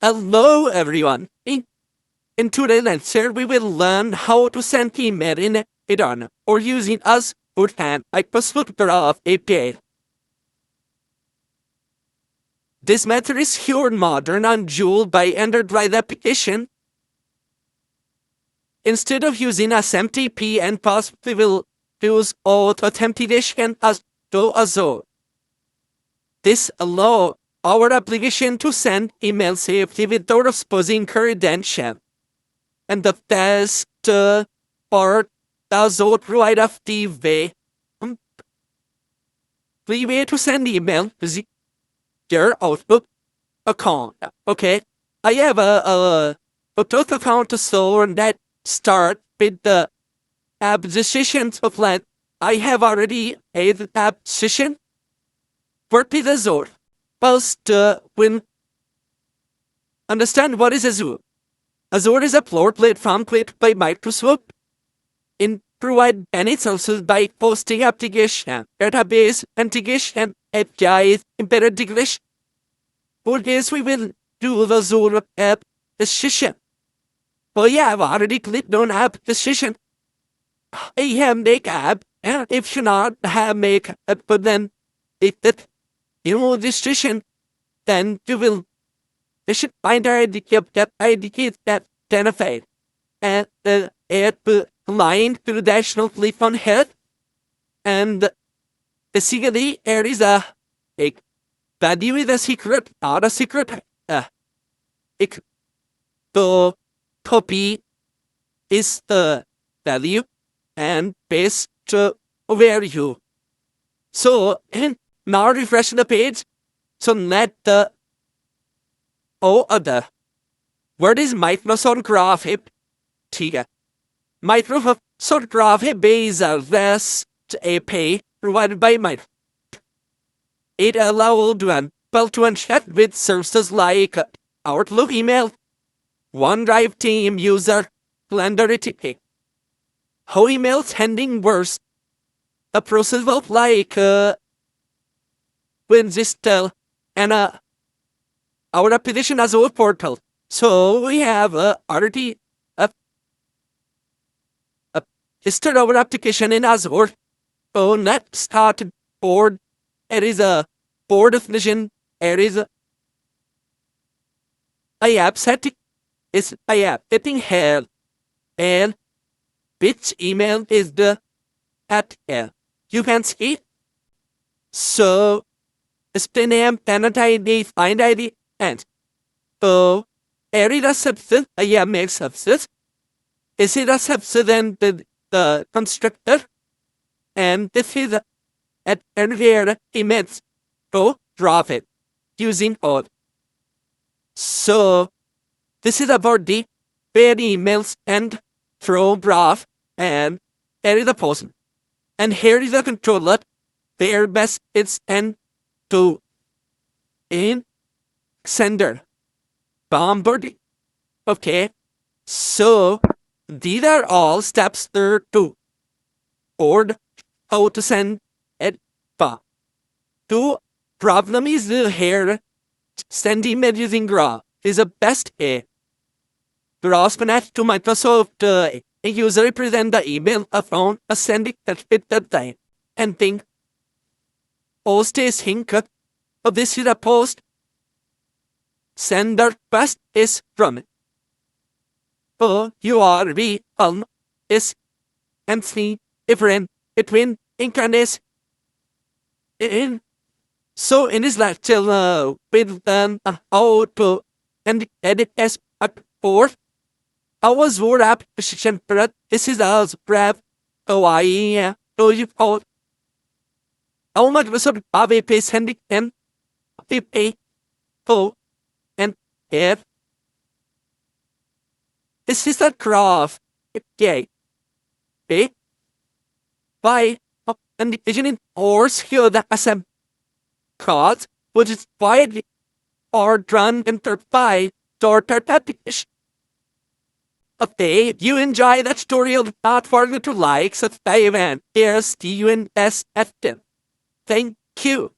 Hello everyone. In today's lecture, we will learn how to send email in Iran or using Azure OAuth Microsoft Graph API. This method is pure modern and fueled by Android application. Instead of using SMTP and PASS, we will use auth authentication as to Azure. This allows our application to send email safely without exposing credentials. And the best part, Azure provide a free way to send email to your Outlook account. Okay, I have a Outlook account so that start with the app registration plan. I have already made the app registration for Azure. First, when understand what is Azure. Azure is a cloud platform created by Microsoft in provide many services by posting application, database integration, APIs, embedded integration. For this, we will do the Azure App Registration. But yeah, I've already clicked on App Registration. I have make app, and if you not have make app, but then if that registration, then you should find our ID that identified and the app line to the national clip on head, and basically there is a value is a secret, not a secret. The copy is the value and paste where you. So now refresh the page. So let the where is Microsoft Graph API? Microsoft Graph API is a REST API provided by Microsoft. It allows people to interact with services like Outlook email, OneDrive team user, Calendar etc. How email sending works. The process of like when this and our application as a portal. So we have already listed our application in Azure. So let's start board. There is a board definition. There is a app setting. Is app setting here. And which email is the at here. You can see. So display name, tenant ID, find ID, and so there is a subset, makes subset. This is a subset and the constructor, and this is at where emits to drop it using auth. So this is about the where emails and throw graph, and there is a person. And here is a controller where best it's and to in sender bombarding. Okay, so these are all steps there to board how to send it bomb. The problem is here send email using Graph is a best a Graph connect to Microsoft a user represent the email a phone a sending that fit the time and think post is hink of this is a post sender request is from it. So you are we is and see different between incarnates in. So in this lecture with how to and edit as a port. Our Azure App Registration. This is Azure App OAuth. So you call how much was of API sending and API to and here. This is a graph API. Okay. By and division or here the SM code which is widely or run enterprise or third application. Okay, if you enjoy that tutorial, don't forget to like, subscribe, and share. See you in next session. Thank you.